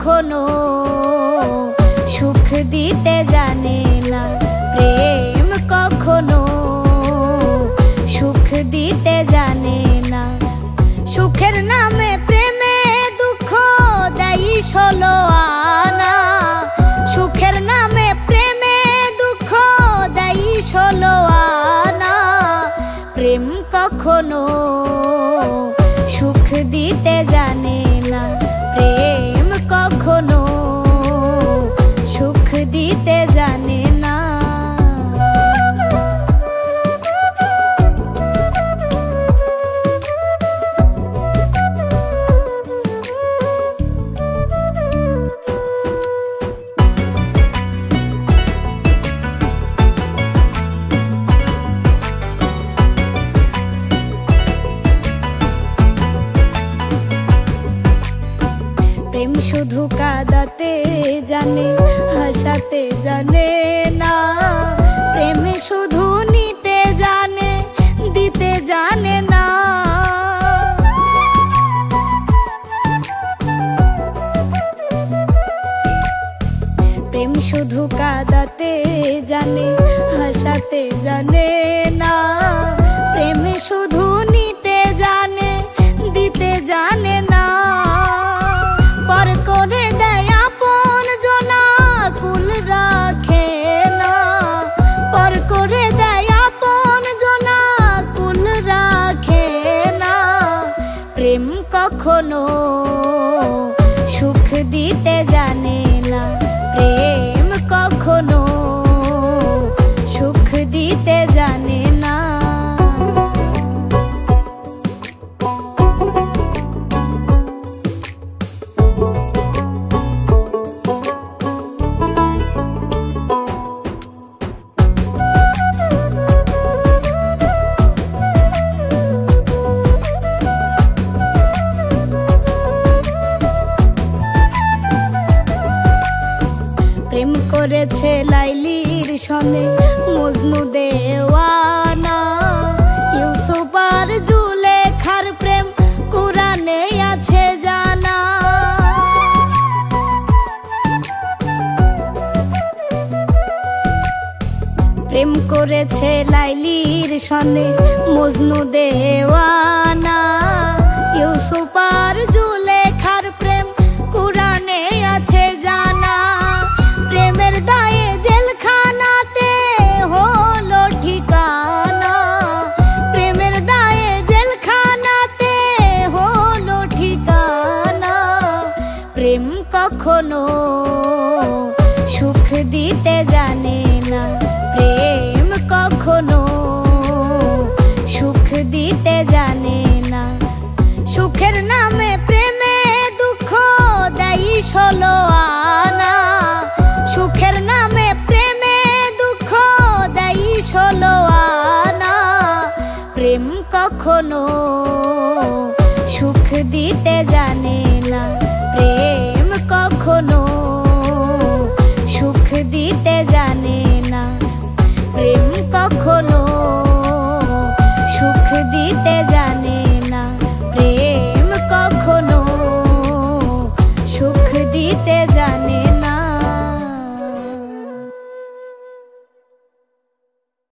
কখনো সুখ দিতে জানে না, প্রেম কখনো সুখ দিতে জানে না। সুখের নামে প্রেমে দুঃখ দেয় 16 আনা, সুখের নামে প্রেমে দুঃখ দেয় 16 আনা। প্রেম কখনো সুখ দিতে জানে না, প্রেম কখনো সুখ দিতে জানে না। প্রেম শুধু কাঁদাতে জানে, হাসাতে জানে না। প্রেম শুধু নিতে জানে, দিতে জানে না। প্রেম শুধু কাঁদাতে জানে, হাসাতে জানে না। প্রেম শুধু নিতে জানে, দিতে জানে না। পর করে দেয় আপন জনা, কুল রাখে না। পর করে দেয় আপন জনা, কুল রাখে না। প্রেম কখনো সুখ দিতে জানে না, প্রেম কখনো সুখ দিতে জানে না। প্রেম করেছে লাইলির সনে মজনু দেওয়ানা। ইউসুফ আর জুলেখার প্রেম কুরআনে আছে জানা। প্রেম করেছে লাইলির সনে মজনু দেওয়ানা। ইউসুফ আর জুলেখার প্রেম কুরআনে আছে জানা। প্রেমের দায়ে জেলখানাতে হলো ঠিকানা। প্রেমের দায়ে জেলখানাতে হলো ঠিকানা। প্রেম কখনো সুখ দিতে জানে না, প্রেম কখনো সুখ দিতে জানে না। সুখের নামে প্রেমে দুঃখ দেয় 16 আনা। সুখের নামে প্রেমে দুঃখ দেয় 16 আনা। প্রেম কখনো সুখ দিতে জানে